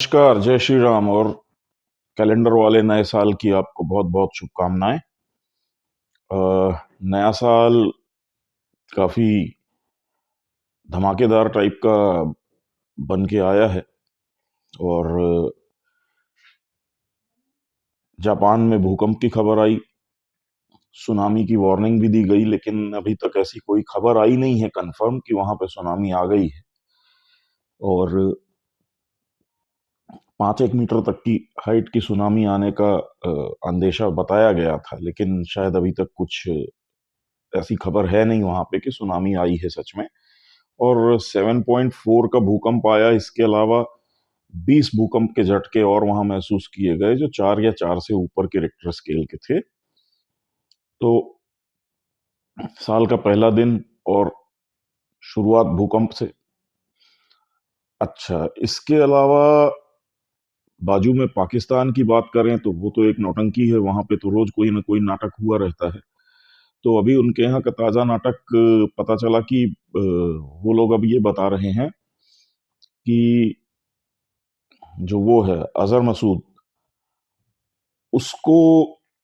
नमस्कार, जय श्री राम और कैलेंडर वाले नए साल की आपको बहुत-बहुत शुभकामनाएँ। अ, नया साल काफ़ी धमाकेदार टाइप का बन के आया है और जापान में भूकंप की खबर आई, सुनामी की वार्निंग भी दी गई, लेकिन अभी तक ऐसी कोई खबर आई नहीं है कन्फर्म कि वहाँ पे सुनामी आ गई है और 5-1 मीटर तक की हाइट की सुनामी आने का अंदेशा बताया गया था, लेकिन शायद अभी तक कुछ ऐसी खबर है नहीं वहाँ पे कि सुनामी आई है सच में। और 7.4 का भूकंप आया। इसके अलावा 20 भूकंप के झटके और वहां महसूस किए गए जो 4 या 4 से ऊपर के रिक्टर स्केल के थे। तो साल का पहला दिन और शुरुआत भूकंप से। अच्छा, इसके अलावा बाजू में पाकिस्तान की बात करें तो वो तो एक नौटंकी है, वहां पे तो रोज कोई ना कोई नाटक हुआ रहता है। तो अभी उनके यहाँ का ताजा नाटक पता चला कि वो लोग अब ये बता रहे हैं कि जो वो है अजहर मसूद, उसको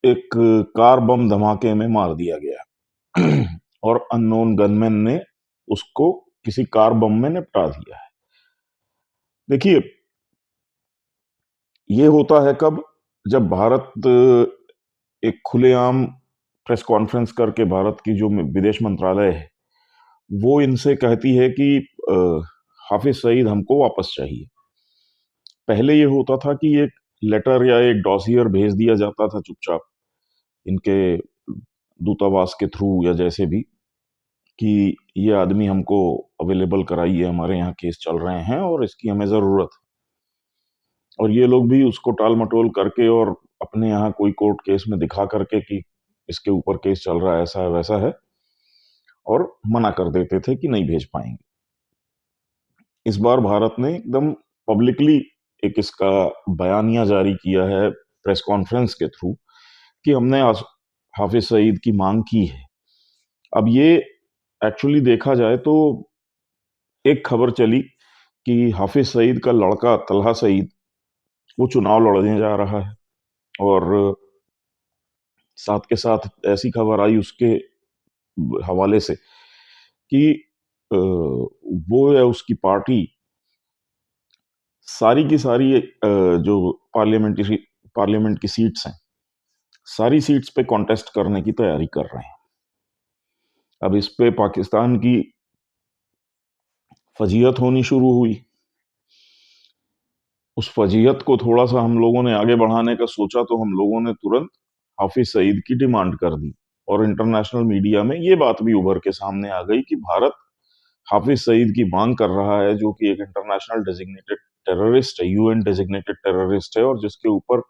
एक कार बम धमाके में मार दिया गया और अननोन गनमैन ने उसको किसी कार बम में निपटा दिया है। देखिए, ये होता है कब? जब भारत एक खुलेआम प्रेस कॉन्फ्रेंस करके भारत की जो विदेश मंत्रालय है, वो इनसे कहती है कि अ, हाफिज सईद हमको वापस चाहिए। पहले ये होता था कि एक लेटर या एक डॉसियर भेज दिया जाता था चुपचाप इनके दूतावास के थ्रू या जैसे भी, कि ये आदमी हमको अवेलेबल कराइए, हमारे यहाँ केस चल रहे हैं और इसकी हमें ज़रूरत है। और ये लोग भी उसको टाल-मटोल करके और अपने यहाँ कोई कोर्ट केस में दिखा करके कि इसके ऊपर केस चल रहा है, ऐसा है, वैसा है, और मना कर देते थे कि नहीं भेज पाएँगे। इस बार भारत ने एकदम पब्लिकली एक इसका बयानिया जारी किया है प्रेस कॉन्फ्रेंस के थ्रू कि हमने हाफिज सईद की मांग की है। अब ये एक्चुअली देखा जाए तो एक खबर चली कि हाफिज सईद का लड़का तलहा सईद वो चुनाव लड़ने जा रहा है और साथ के साथ ऐसी खबर आई उसके हवाले से कि वो या उसकी पार्टी सारी की सारी जो पार्लियामेंट की सीट्स हैं, सारी सीट्स पे कॉन्टेस्ट करने की तैयारी कर रहे हैं। अब इस पे पाकिस्तान की फजीहत होनी शुरू हुई। उस फजीहत को थोड़ा-सा हम लोगों ने आगे बढ़ाने का सोचा तो हम लोगों ने तुरंत हाफिज सईद की डिमांड कर दी और इंटरनेशनल मीडिया में ये बात भी उभर के सामने आ गई कि भारत हाफिज सईद की मांग कर रहा है, जो कि एक इंटरनेशनल डेजिग्नेटेड टेररिस्ट है, यूएन डेजिग्नेटेड टेररिस्ट है और जिसके ऊपर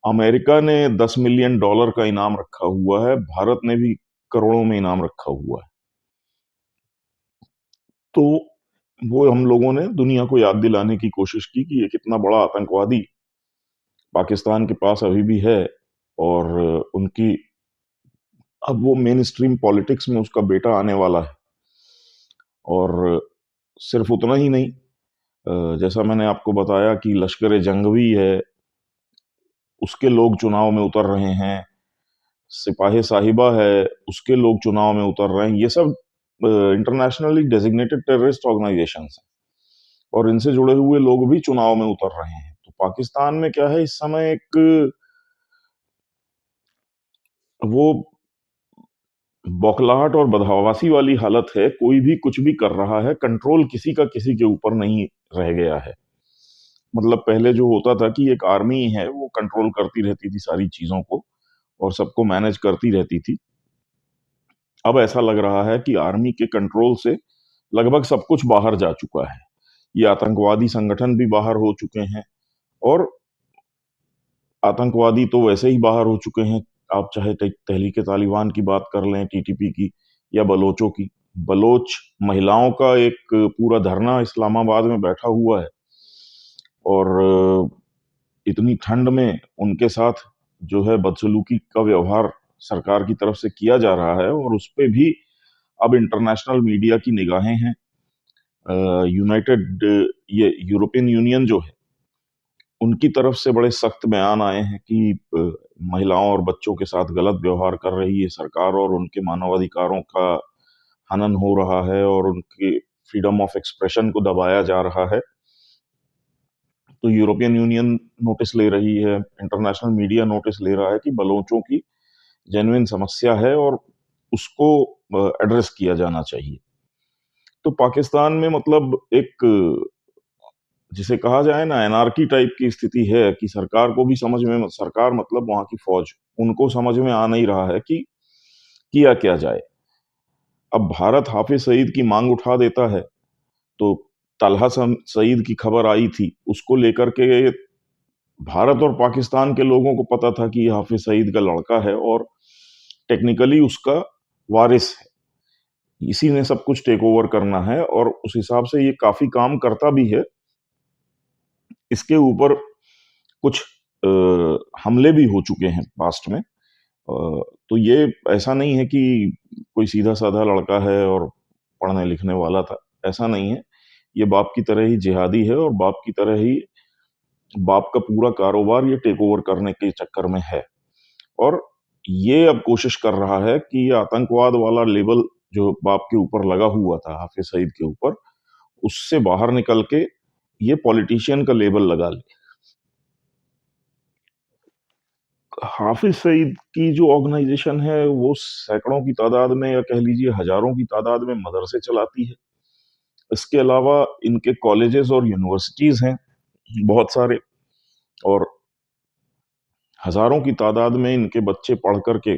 अमेरिका ने $10 मिलियन का इनाम रखा हुआ है, भारत ने भी करोड़ों में इनाम रखा हुआ है। तो वो हम लोगों ने दुनिया को याद दिलाने की कोशिश की कि ये कितना बड़ा आतंकवादी पाकिस्तान के पास अभी भी है और उनकी अब वो मेन स्ट्रीम पॉलिटिक्स में उसका बेटा आने वाला है। और सिर्फ उतना ही नहीं, जैसा मैंने आपको बताया कि लश्कर जंगवी है, उसके लोग चुनाव में उतर रहे हैं, सिपाही साहिबा है, उसके लोग चुनाव में उतर रहे हैं। ये सब इंटरनेशनली डेजिग्नेटेड टेररिस्ट ऑर्गेनाइजेशंस हैं और इनसे जुड़े हुए लोग भी चुनाव में उतर रहे हैं। तो पाकिस्तान में क्या है, इस समय एक वो बौखलाहट और बदहवासी वाली हालत है। कोई भी कुछ भी कर रहा है, कंट्रोल किसी का किसी के ऊपर नहीं रह गया है। मतलब पहले जो होता था कि एक आर्मी है वो कंट्रोल करती रहती थी सारी चीजों को और सबको मैनेज करती रहती थी। अब ऐसा लग रहा है कि आर्मी के कंट्रोल से लगभग सब कुछ बाहर जा चुका है। ये आतंकवादी संगठन भी बाहर हो चुके हैं और आतंकवादी तो वैसे ही बाहर हो चुके हैं। आप चाहे तहरीक तालिबान की बात कर लें, टीटीपी की, या बलोचों की। बलोच महिलाओं का एक पूरा धरना इस्लामाबाद में बैठा हुआ है और इतनी ठंड में उनके साथ जो है बदसलूकी का व्यवहार सरकार की तरफ से किया जा रहा है और उस पे भी अब इंटरनेशनल मीडिया की निगाहें हैं। यूनाइटेड ये यूरोपियन यूनियन जो है उनकी तरफ से बड़े सख्त बयान आए हैं कि महिलाओं और बच्चों के साथ गलत व्यवहार कर रही है सरकार और उनके मानवाधिकारों का हनन हो रहा है और उनके फ्रीडम ऑफ एक्सप्रेशन को दबाया जा रहा है। तो यूरोपियन यूनियन नोटिस ले रही है, इंटरनेशनल मीडिया नोटिस ले रहा है कि बलोचों की जेन्युइन समस्या है और उसको एड्रेस किया जाना चाहिए। तो पाकिस्तान में मतलब एक जिसे कहा जाए ना एनार्की टाइप की स्थिति है कि सरकार को भी समझ में सरकार मतलब वहां की फौज उनको समझ में आ नहीं रहा है कि किया क्या जाए। अब भारत हाफिज सईद की मांग उठा देता है तो तलहा सईद की खबर आई थी उसको लेकर के भारत और पाकिस्तान के लोगों को पता था कि ये हाफिज सईद का लड़का है और टेक्निकली उसका वारिस है, इसी ने सब कुछ टेक ओवर करना है और उस हिसाब से ये काफी काम करता भी है। इसके ऊपर कुछ हमले भी हो चुके हैं पास्ट में। तो ये ऐसा नहीं है कि कोई सीधा साधा लड़का है और पढ़ने लिखने वाला था, ऐसा नहीं है। ये बाप की तरह ही जिहादी है और बाप की तरह ही बाप का पूरा कारोबार ये टेक ओवर करने के चक्कर में है और ये अब कोशिश कर रहा है कि ये आतंकवाद वाला लेबल जो बाप के ऊपर लगा हुआ था हाफिज सईद के ऊपर, उससे बाहर निकल के ये पॉलिटिशियन का लेबल लगा ले। हाफिज सईद की जो ऑर्गेनाइजेशन है वो सैकड़ों की तादाद में या कह लीजिए हजारों की तादाद में मदरसे चलाती है। इसके अलावा इनके कॉलेजेस और यूनिवर्सिटीज हैं बहुत सारे और हजारों की तादाद में इनके बच्चे पढ़ करके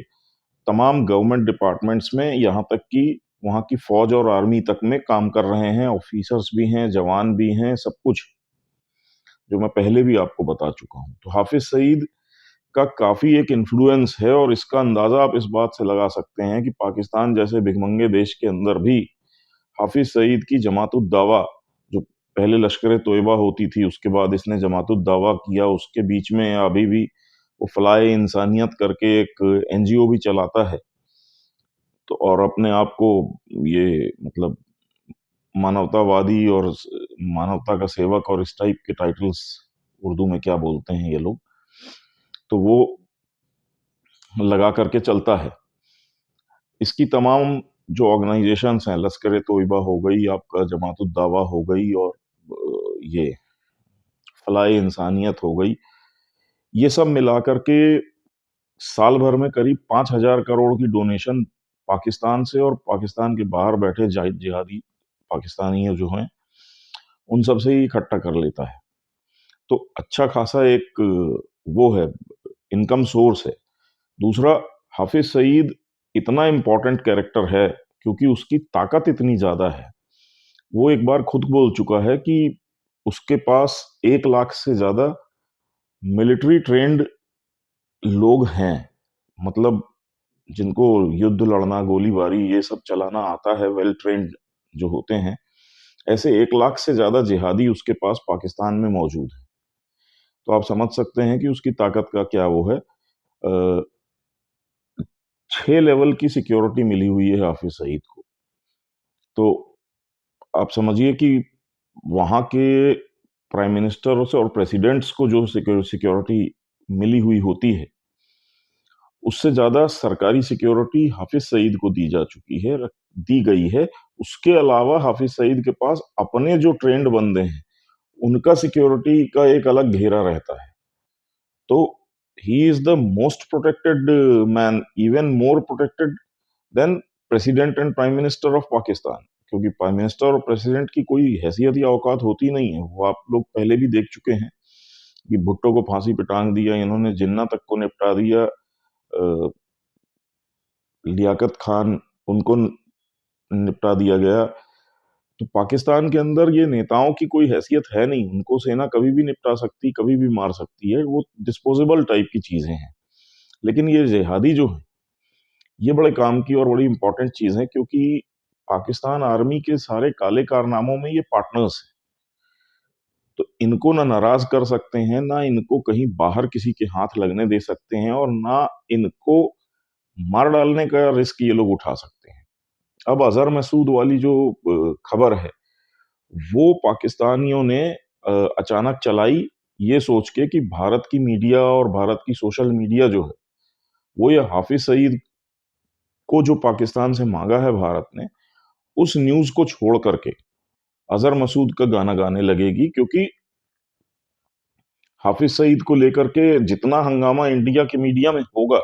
तमाम गवर्नमेंट डिपार्टमेंट्स में यहाँ तक कि वहाँ की फौज और आर्मी तक में काम कर रहे हैं, ऑफिसर्स भी हैं, जवान भी हैं, सब कुछ जो मैं पहले भी आपको बता चुका हूँ। तो हाफिज सईद का काफी एक इन्फ्लुएंस है और इसका अंदाजा आप इस बात से लगा सकते हैं कि पाकिस्तान जैसे भिखमंगे देश के अंदर भी हाफिज सईद की जमातुद दावा जो पहले लश्कर तोयबा होती थी उसके बाद इसने जमातुद दावा किया, उसके बीच में अभी भी वो फलाए इंसानियत करके एक एनजीओ भी चलाता है। तो और अपने आप को ये मतलब मानवतावादी और मानवता का सेवक और इस टाइप के टाइटल्स उर्दू में क्या बोलते हैं ये लोग, तो वो लगा करके चलता है। इसकी तमाम जो ऑर्गेनाइजेशंस हैं, लश्कर तोयबा हो गई, आपका जमातुद दावा हो गई और ये फलाए इंसानियत हो गई, ये सब मिला करके साल भर में करीब 5,000 करोड़ की डोनेशन पाकिस्तान से और पाकिस्तान के बाहर बैठे जिहादी पाकिस्तानी जो हैं उन सब से ही इकट्ठा कर लेता है। तो अच्छा खासा एक वो है, इनकम सोर्स है। दूसरा, हाफिज सईद इतना इम्पोर्टेंट कैरेक्टर है क्योंकि उसकी ताकत इतनी ज्यादा है। वो एक बार खुद बोल चुका है कि उसके पास 1 लाख से ज्यादा मिलिट्री ट्रेंड लोग हैं, मतलब जिनको युद्ध लड़ना, गोलीबारी ये सब चलाना आता है, वेल ट्रेन्ड जो होते हैं, ऐसे 1 लाख से ज्यादा जिहादी उसके पास पाकिस्तान में मौजूद है। तो आप समझ सकते हैं कि उसकी ताकत का क्या वो है। 6 लेवल की सिक्योरिटी मिली हुई है हाफिज सईद को। तो आप समझिए कि वहां के प्राइम मिनिस्टर और प्रेसिडेंट्स को जो सिक्योरिटी मिली हुई होती है उससे ज्यादा सरकारी सिक्योरिटी हाफिज सईद को दी जा चुकी है, दी गई है। उसके अलावा हाफिज सईद के पास अपने जो ट्रेंड बंदे हैं उनका सिक्योरिटी का एक अलग घेरा रहता है। तो he is the most protected man, even more protected than president and prime minister of Pakistan, क्योंकि प्राइम मिनिस्टर और प्रेसिडेंट की कोई हैसियत या औकात होती नहीं है। वो आप लोग पहले भी देख चुके हैं कि भुट्टो को फांसी पे टांग दिया इन्होंने, जिन्ना तक को निपटा दिया, लियाकत खान उनको निपटा दिया गया। तो पाकिस्तान के अंदर ये नेताओं की कोई हैसियत है नहीं, उनको सेना कभी भी निपटा सकती, कभी भी मार सकती है, वो डिस्पोजेबल टाइप की चीजें हैं। लेकिन ये जिहादी जो है ये बड़े काम की और बड़ी इंपॉर्टेंट चीज है क्योंकि पाकिस्तान आर्मी के सारे काले कारनामों में ये पार्टनर्स हैं। तो इनको ना नाराज कर सकते हैं, ना इनको कहीं बाहर किसी के हाथ लगने दे सकते हैं और ना इनको मार डालने का रिस्क ये लोग उठा सकते हैं। अब अजहर मसूद वाली जो खबर है वो पाकिस्तानियों ने अचानक चलाई ये सोच के कि भारत की मीडिया और भारत की सोशल मीडिया जो है, वो ये हाफ़िज़ सईद को जो पाकिस्तान से माँगा है भारत ने, उस न्यूज़ को छोड़ कर के अज़हर मसूद का गाना गाने लगेगी, क्योंकि हाफ़िज़ सईद को लेकर के जितना हंगामा इंडिया की मीडिया में होगा,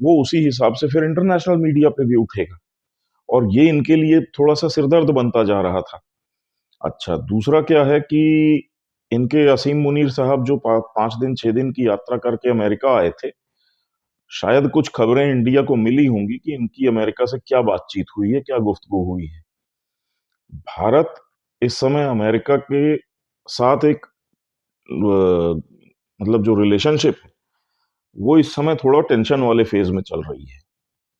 वो उसी हिसाब से फिर इंटरनेशनल मीडिया पे भी उठेगा और ये इनके लिए थोड़ा-सा सिरदर्द बनता जा रहा था। अच्छा, दूसरा क्या है कि इनके असीम मुनीर साहब जो 5 दिन, 6 दिन की यात्रा करके अमेरिका आए थे, शायद कुछ खबरें इंडिया को मिली होंगी कि इनकी अमेरिका से क्या बातचीत हुई है, क्या गुफ्तगू हुई है। भारत इस समय अमेरिका के साथ एक मतलब जो रिलेशनशिप है, वो इस समय थोड़ा टेंशन वाले फ़ेज़ में चल रही है।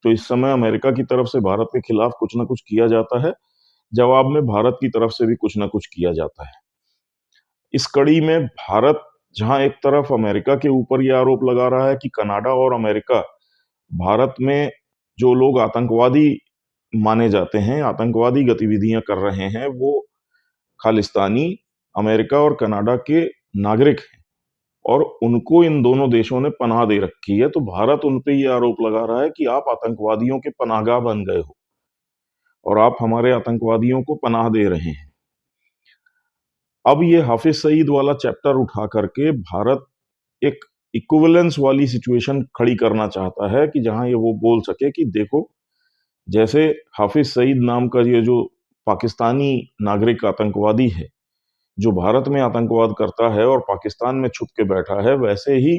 तो इस समय अमेरिका की तरफ से भारत के खिलाफ कुछ न कुछ किया जाता है, जवाब में भारत की तरफ से भी कुछ न कुछ किया जाता है। इस कड़ी में भारत जहाँ एक तरफ अमेरिका के ऊपर ये आरोप लगा रहा है कि कनाडा और अमेरिका भारत में जो लोग आतंकवादी माने जाते हैं, आतंकवादी गतिविधियाँ कर रहे हैं, वो खालिस्तानी अमेरिका और कनाडा के नागरिक हैं और उनको इन दोनों देशों ने पनाह दे रखी है। तो भारत उन पे ये आरोप लगा रहा है कि आप आतंकवादियों के पनाहगाह बन गए हो और आप हमारे आतंकवादियों को पनाह दे रहे हैं। अब ये हाफ़िज़ सईद वाला चैप्टर उठा करके भारत एक इक्विवेलेंस वाली सिचुएशन खड़ी करना चाहता है कि जहाँ ये वो बोल सके कि देखो, जैसे हाफ़िज़ सईद नाम का ये जो पाकिस्तानी नागरिक आतंकवादी है, जो भारत में आतंकवाद करता है और पाकिस्तान में छुप के बैठा है, वैसे ही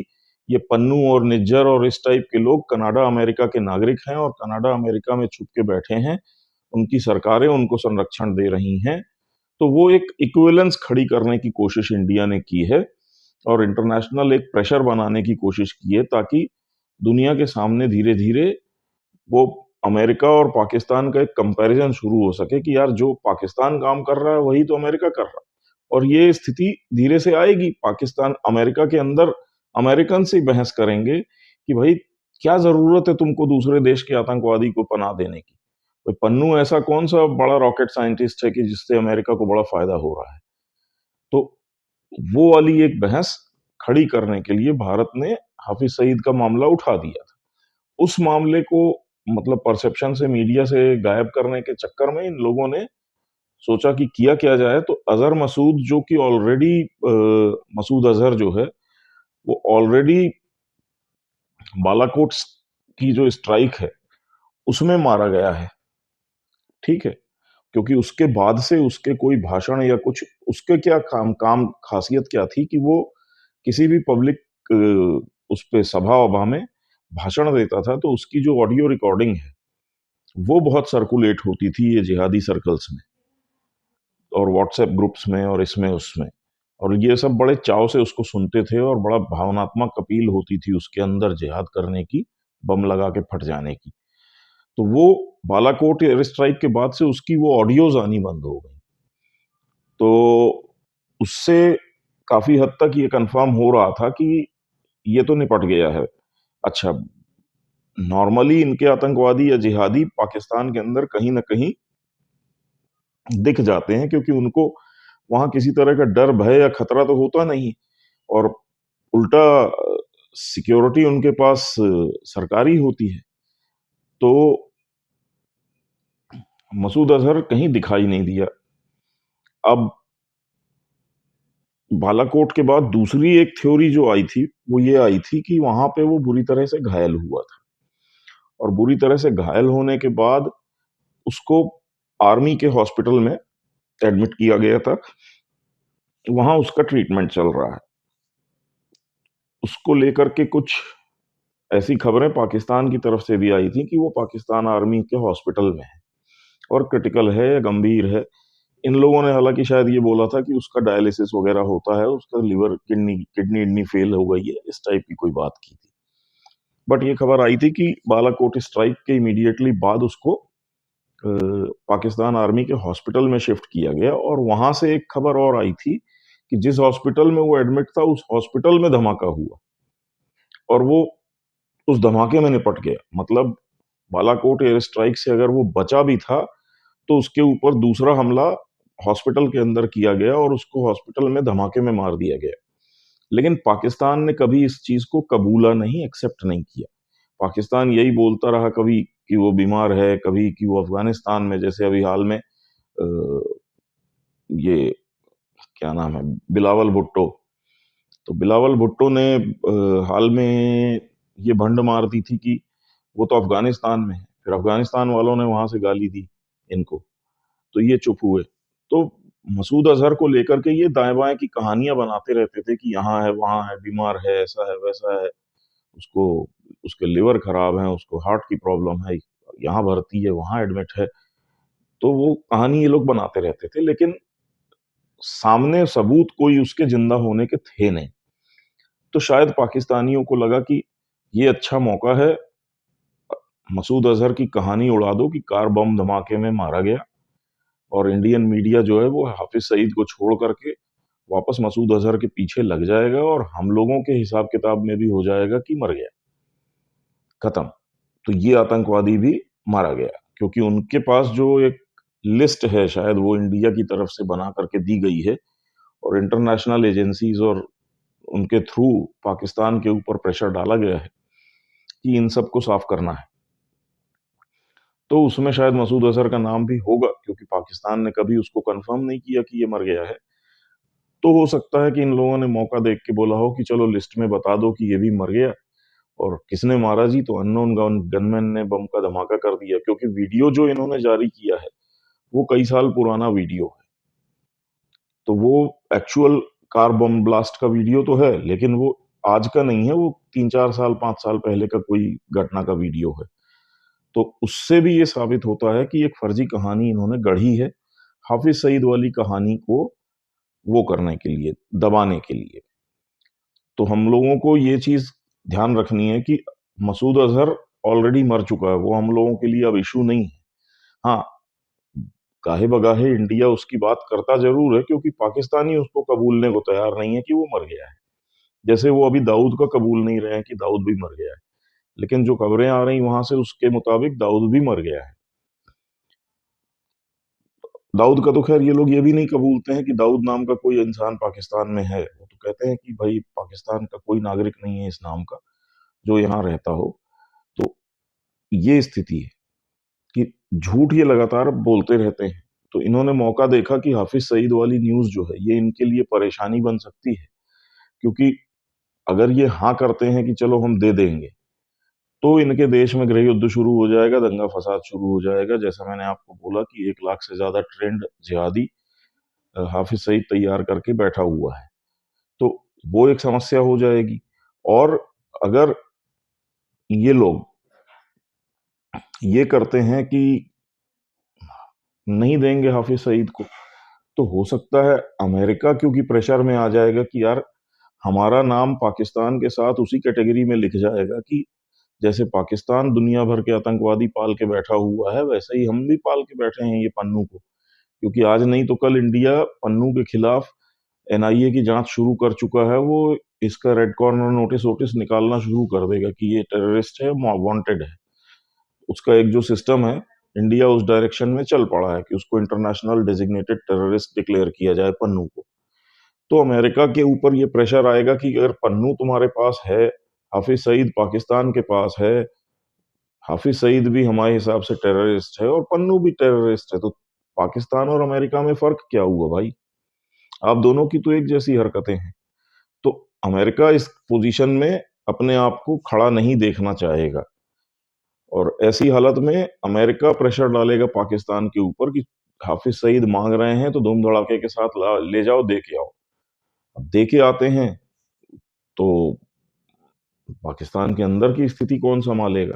ये पन्नू और निज्जर और इस टाइप के लोग कनाडा, अमेरिका के नागरिक हैं और कनाडा, अमेरिका में छुप के बैठे हैं। उनकी सरकारें उनको संरक्षण दे रही हैं। तो वो एक इक्विवेलेंस खड़ी करने की कोशिश इंडिया ने की है और इंटरनेशनल एक प्रेशर बनाने की कोशिश की है ताकि दुनिया के सामने धीरे-धीरे वो अमेरिका और पाकिस्तान का एक कंपैरिज़न शुरू हो सके कि यार जो पाकिस्तान काम कर रहा है, वही तो अमेरिका कर रहा है। और ये स्थिति धीरे से आएगी। पाकिस्तान अमेरिका के अंदर अमेरिकन से बहस करेंगे कि भाई क्या ज़रूरत है तुमको दूसरे देश के आतंकवादी को पनाह देने की? कोई पन्नू ऐसा कौन-सा बड़ा रॉकेट साइंटिस्ट है कि जिससे अमेरिका को बड़ा फ़ायदा हो रहा है? तो वो वाली एक बहस खड़ी करने के लिए भारत ने हाफ़िज़ सईद का मामला उठा दिया था। उस मामले को मतलब परसेप्शन से मीडिया से गायब करने के चक्कर में इन लोगों ने सोचा कि किया क्या जाए, तो अज़हर मसूद जो कि ऑलरेडी मसूद अज़हर जो है, वो ऑलरेडी बालाकोट की जो स्ट्राइक है, उसमें मारा गया है, ठीक है? क्योंकि उसके बाद से उसके कोई भाषण या कुछ उसके क्या काम काम ख़ासियत क्या थी कि वो किसी भी पब्लिक उस पे सभा-वभा में भाषण देता था, तो उसकी जो ऑडियो रिकॉर्डिंग है, वो बहुत सर्कुलेट होती थी ये जिहादी सर्कल्स में और व्हाट्सएप ग्रुप्स में और इसमें उसमें। और ये सब बड़े चाव से उसको सुनते थे और बड़ा भावनात्मक अपील होती थी उसके अंदर जिहाद करने की, बम लगा के फट जाने की। तो वो बालाकोट एयर स्ट्राइक के बाद से उसकी वो ऑडियोज़ आनी बंद हो गई। तो उससे काफ़ी हद तक ये कन्फर्म हो रहा था कि ये तो निपट गया है। अच्छा, नॉर्मली इनके आतंकवादी या जिहादी पाकिस्तान के अंदर कहीं न कहीं दिख जाते हैं क्योंकि उनको वहाँ किसी तरह का डर, भय या खतरा तो होता नहीं और उल्टा सिक्योरिटी उनके पास सरकारी होती है। तो मसूद अज़हर कहीं दिखाई नहीं दिया। अब बालाकोट के बाद दूसरी एक थ्योरी जो आई थी, वो ये आई थी कि वहाँ पे वो बुरी तरह से घायल हुआ था और बुरी तरह से घायल होने के बाद उसको आर्मी के हॉस्पिटल में एडमिट किया गया था। वहाँ उसका ट्रीटमेंट चल रहा है। उसको लेकर के कुछ ऐसी खबरें पाकिस्तान की तरफ से भी आई थी कि वो पाकिस्तान आर्मी के हॉस्पिटल में है और क्रिटिकल है या गंभीर है। इन लोगों ने हालाँकि शायद ये बोला था कि उसका डायलिसिस वग़ैरह होता है, उसका लिवर किडनी किडनी-विडनी फ़ेल हो गई है, इस टाइप की कोई बात की थी। बट ये खबर आई थी कि बालाकोट स्ट्राइक के इमीडिएटली बाद उसको अ, पाकिस्तान आर्मी के हॉस्पिटल में शिफ्ट किया गया और वहाँ से एक खबर और आई थी कि जिस हॉस्पिटल में वो एडमिट था, उस हॉस्पिटल में धमाका हुआ और वो उस धमाके में निपट गया। मतलब बालाकोट एयर स्ट्राइक से अगर वो बचा भी था, तो उसके ऊपर दूसरा हमला हॉस्पिटल के अंदर किया गया और उसको हॉस्पिटल में धमाके में मार दिया गया। लेकिन पाकिस्तान ने कभी इस चीज़ को कबूला नहीं, एक्सेप्ट नहीं किया। पाकिस्तान यही बोलता रहा कभी कि वो बीमार है, कभी कि वो अफ़गानिस्तान में, जैसे अभी हाल में ये क्या नाम है, बिलावल भुट्टो। तो बिलावल भुट्टो ने हाल में ये भंड मार दी थी कि वो तो अफ़गानिस्तान में है। फिर अफ़गानिस्तान वालों ने वहाँ से गाली दी इनको, तो ये चुप हुए। तो मसूद अज़हर को लेकर के ये दाएँ-बाएँ की कहानियाँ बनाते रहते थे कि यहाँ है, वहाँ है, बीमार है, ऐसा है, वैसा है, उसको उसके लिवर खराब है, उसको हार्ट की प्रॉब्लम है, यहाँ भर्ती है, वहाँ एडमिट है। तो वो कहानी ये लोग बनाते रहते थे, लेकिन सामने सबूत कोई उसके ज़िंदा होने के थे नहीं। तो शायद पाकिस्तानियों को लगा कि ये अच्छा मौका है, मसूद अज़हर की कहानी उड़ा दो कि कार बम धमाके में मारा गया, और इंडियन मीडिया जो है वो हाफिज सईद को छोड़ करके वापस मसूद अजहर के पीछे लग जाएगा, और हम लोगों के हिसाब किताब में भी हो जाएगा कि मर गया, खत्म। तो ये आतंकवादी भी मारा गया, क्योंकि उनके पास जो एक लिस्ट है, शायद वो इंडिया की तरफ से बना करके दी गई है, और इंटरनेशनल एजेंसीज और उनके थ्रू पाकिस्तान के ऊपर प्रेशर डाला गया है कि इन सबको साफ करना है। तो उसमें शायद मसूद अजहर का नाम भी होगा, क्योंकि पाकिस्तान ने कभी उसको कंफर्म नहीं किया कि ये मर गया है। तो हो सकता है कि इन लोगों ने मौका देख के बोला हो कि चलो लिस्ट में बता दो कि ये भी मर गया। और किसने मारा जी? तो अननोन गनमैन ने बम का धमाका कर दिया, क्योंकि वीडियो जो इन्होंने जारी किया है वो कई साल पुराना वीडियो है। तो वो एक्चुअल कार बम ब्लास्ट का वीडियो तो है, लेकिन वो आज का नहीं है, वो 3-4 साल 5 साल पहले का कोई घटना का वीडियो है। तो उससे भी ये साबित होता है कि एक फर्जी कहानी इन्होंने गढ़ी है, हाफिज सईद वाली कहानी को वो करने के लिए, दबाने के लिए। तो हम लोगों को ये चीज़ ध्यान रखनी है कि मसूद अज़हर ऑलरेडी मर चुका है, वो हम लोगों के लिए अब इश्यू नहीं है। हाँ, गाहे-बगाहे इंडिया उसकी बात करता ज़रूर है, क्योंकि पाकिस्तानी उसको कबूलने को तैयार नहीं है कि वो मर गया है। जैसे वो अभी दाऊद का कबूल नहीं रहे हैं कि दाऊद भी मर गया है। लेकिन जो खबरें आ रही वहाँ से उसके मुताबिक दाऊद भी मर गया है। दाऊद का तो ख़ैर ये लोग ये भी नहीं कबूलते हैं कि दाऊद नाम का कोई इंसान पाकिस्तान में है। वो तो कहते हैं कि भई पाकिस्तान का कोई नागरिक नहीं है इस नाम का, जो यहाँ रहता हो। तो ये स्थिति है कि झूठ ये लगातार बोलते रहते हैं। तो इन्होंने मौका देखा कि हाफिज सईद वाली न्यूज़ जो है, ये इनके लिए परेशानी बन सकती है। क्योंकि अगर ये हाँ करते हैं कि चलो हम दे देंगे, तो इनके देश में गृह युद्ध शुरू हो जाएगा, दंगा-फ़साद शुरू हो जाएगा। जैसा मैंने आपको बोला कि 1 लाख से ज़्यादा ट्रेंड जिहादी हाफिज सईद तैयार करके बैठा हुआ है। तो वो एक समस्या हो जाएगी। और अगर ये लोग ये करते हैं कि नहीं देंगे हाफिज सईद को, तो हो सकता है अमेरिका क्योंकि प्रेशर में आ जाएगा कि यार हमारा नाम पाकिस्तान के साथ उसी कैटेगरी में लिख जाएगा कि जैसे पाकिस्तान दुनिया भर के आतंकवादी पाल के बैठा हुआ है, वैसे ही हम भी पाल के बैठे हैं ये पन्नू को। क्योंकि आज नहीं तो कल इंडिया पन्नू के खिलाफ एनआईए की जांच शुरू कर चुका है। वो इसका रेड कॉर्नर नोटिस वोटिस निकालना शुरू कर देगा कि ये टेररिस्ट है, वांटेड है। उसका एक जो सिस्टम है, इंडिया उस डायरेक्शन में चल पड़ा है कि उसको इंटरनेशनल डेजिग्नेटेड टेररिस्ट डिक्लेयर किया जाए पन्नू को। तो अमेरिका के ऊपर ये प्रेशर आएगा कि अगर पन्नू तुम्हारे पास है, हाफिज सईद पाकिस्तान के पास है, हाफिज सईद भी हमारे हिसाब से टेररिस्ट है और पन्नू भी टेररिस्ट है, तो पाकिस्तान और अमेरिका में फर्क क्या हुआ भाई? आप दोनों की तो एक जैसी हरकतें हैं। तो अमेरिका इस पोजीशन में अपने आप को खड़ा नहीं देखना चाहेगा, और ऐसी हालत में अमेरिका प्रेशर डालेगा पाकिस्तान के ऊपर कि हाफिज सईद मांग रहे हैं तो धूम धड़ाके के साथ ले जाओ, दे के आओ। अब दे के आते हैं तो पाकिस्तान के अंदर की स्थिति कौन संभालेगा?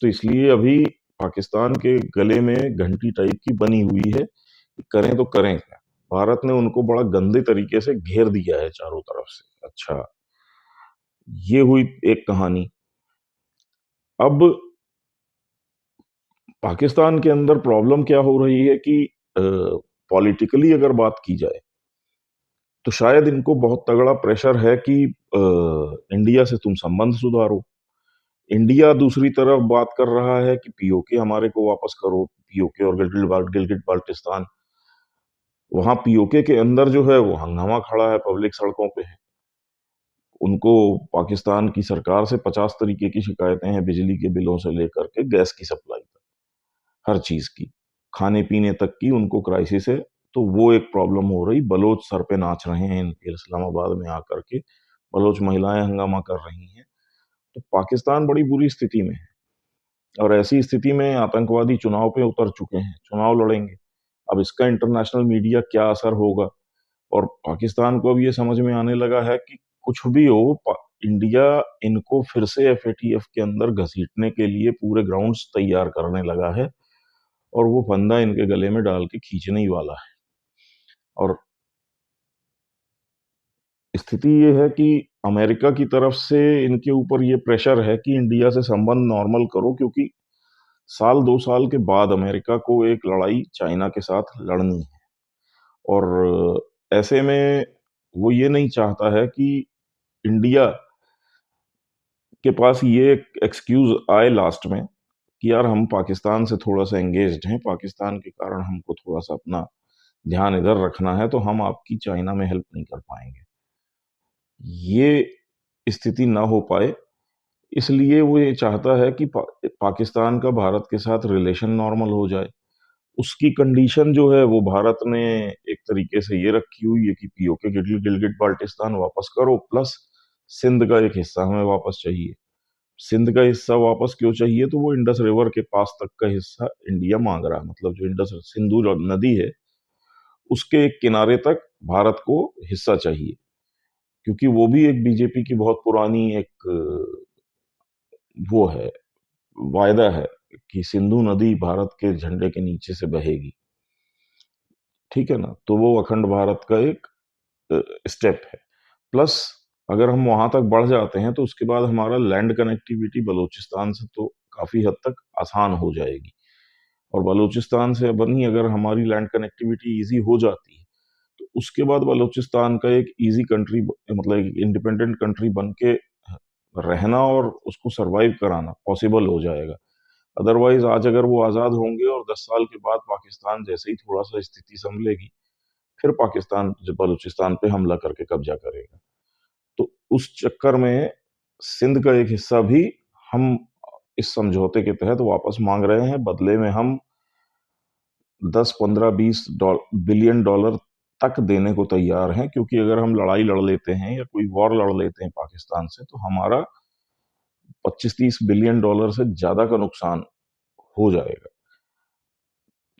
तो इसलिए अभी पाकिस्तान के गले में घंटी टाइप की बनी हुई है कि करें तो करें क्या? भारत ने उनको बड़ा गंदे तरीके से घेर दिया है चारों तरफ से। अच्छा, ये हुई एक कहानी। अब पाकिस्तान के अंदर प्रॉब्लम क्या हो रही है कि पॉलिटिकली अगर बात की जाए, तो शायद इनको बहुत तगड़ा प्रेशर है कि इंडिया से तुम संबंध सुधारो। इंडिया दूसरी तरफ बात कर रहा है कि पीओके हमारे को वापस करो, पीओके और गिलगिट बाल्टिस्तान। वहाँ पीओके के अंदर जो है वो हंगामा खड़ा है, पब्लिक सड़कों पे है। उनको पाकिस्तान की सरकार से 50 तरीके की शिकायतें हैं, बिजली के बिलों से लेकर के गैस की सप्लाई तक, हर चीज की, खाने पीने तक की उनको क्राइसिस है। तो वो एक प्रॉब्लम हो रही। बलोच सर पे नाच रहे हैं इनके इस्लामाबाद में आकर के, बलोच महिलाएं हंगामा कर रही हैं। तो पाकिस्तान बड़ी बुरी स्थिति में है, और ऐसी स्थिति में आतंकवादी चुनाव पे उतर चुके हैं, चुनाव लड़ेंगे। अब इसका इंटरनेशनल मीडिया क्या असर होगा, और पाकिस्तान को अब ये समझ में आने लगा है कि कुछ भी हो, इंडिया इनको फिर से एफएटीएफ के अंदर घसीटने के लिए पूरे ग्राउंड्स तैयार करने लगा है, और वो फंदा इनके गले में डाल के खींचने ही वाला है। और स्थिति ये है कि अमेरिका की तरफ से इनके ऊपर ये प्रेशर है कि इंडिया से संबंध नॉर्मल करो, क्योंकि साल 2 साल के बाद अमेरिका को एक लड़ाई चाइना के साथ लड़नी है। और ऐसे में वो ये नहीं चाहता है कि इंडिया के पास ये एक्सक्यूज आए लास्ट में कि यार हम पाकिस्तान से थोड़ा सा एंगेज्ड हैं, पाकिस्तान के कारण हमको थोड़ा सा अपना ध्यान इधर रखना है, तो हम आपकी चाइना में हेल्प नहीं कर पाएंगे। ये स्थिति ना हो पाए, इसलिए वो ये चाहता है कि पाकिस्तान का भारत के साथ रिलेशन नॉर्मल हो जाए। उसकी कंडीशन जो है वो भारत ने एक तरीके से ये रखी हुई है कि पीओके गिलगिट बाल्टिस्तान वापस करो, प्लस सिंध का एक हिस्सा हमें वापस चाहिए। सिंध का हिस्सा वापस क्यों चाहिए, तो वो इंडस रिवर के पास तक का हिस्सा इंडिया मांग रहा है। मतलब जो इंडस सिंधु नदी है उसके एक किनारे तक भारत को हिस्सा चाहिए, क्योंकि वो भी एक बीजेपी की बहुत पुरानी एक वो है, वायदा है कि सिंधु नदी भारत के झंडे के नीचे से बहेगी। ठीक है ना, तो वो अखंड भारत का एक स्टेप है। प्लस अगर हम वहां तक बढ़ जाते हैं तो उसके बाद हमारा लैंड कनेक्टिविटी बलूचिस्तान से तो काफी हद तक आसान हो जाएगी। और बलूचिस्तान से बनी अगर हमारी लैंड कनेक्टिविटी इजी हो जाती है, तो उसके बाद बलूचिस्तान का एक इजी कंट्री, मतलब एक इंडिपेंडेंट कंट्री बन के रहना और उसको सरवाइव कराना पॉसिबल हो जाएगा। अदरवाइज आज अगर वो आजाद होंगे और 10 साल के बाद पाकिस्तान जैसे ही थोड़ा सा स्थिति संभलेगी, फिर पाकिस्तान जब बलूचिस्तान पे हमला करके कब्जा करेगा। तो उस चक्कर में सिंध का एक हिस्सा भी हम इस समझौते के तहत वापस मांग रहे हैं। बदले में हम 10 15 20 बिलियन डॉलर तक देने को तैयार हैं, क्योंकि अगर हम लड़ाई लड़ लेते हैं या कोई वॉर लड़ लेते हैं पाकिस्तान से, तो हमारा 25 30 बिलियन डॉलर से ज्यादा का नुकसान हो जाएगा।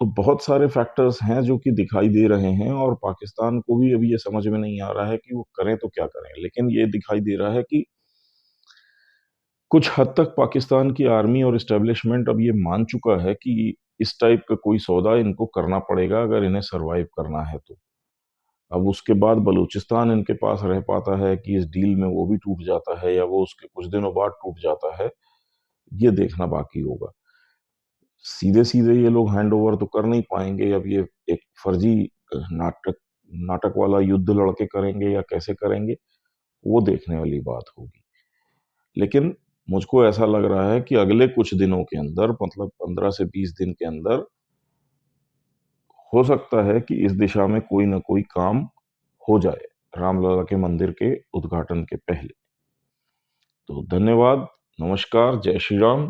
तो बहुत सारे फैक्टर्स हैं जो कि दिखाई दे रहे हैं, और पाकिस्तान को भी अभी ये समझ में नहीं आ रहा है कि वो करें तो क्या करें। लेकिन ये दिखाई दे रहा है कि कुछ हद तक पाकिस्तान की आर्मी और एस्टेब्लिशमेंट अब ये मान चुका है कि इस टाइप का कोई सौदा इनको करना पड़ेगा अगर इन्हें सरवाइव करना है तो। अब उसके बाद बलूचिस्तान इनके पास रह पाता है कि इस डील में वो भी टूट जाता है, या वो उसके कुछ दिनों बाद टूट जाता है, ये देखना बाकी होगा। सीधे सीधे ये लोग हैंड ओवर तो कर नहीं पाएंगे। अब ये एक फर्जी नाटक नाटक वाला युद्ध लड़के करेंगे या कैसे करेंगे, वो देखने वाली बात होगी। लेकिन मुझको ऐसा लग रहा है कि अगले कुछ दिनों के अंदर, मतलब 15 से 20 दिन के अंदर, हो सकता है कि इस दिशा में कोई ना कोई काम हो जाए, रामलला के मंदिर के उद्घाटन के पहले। तो धन्यवाद, नमस्कार, जय श्री राम।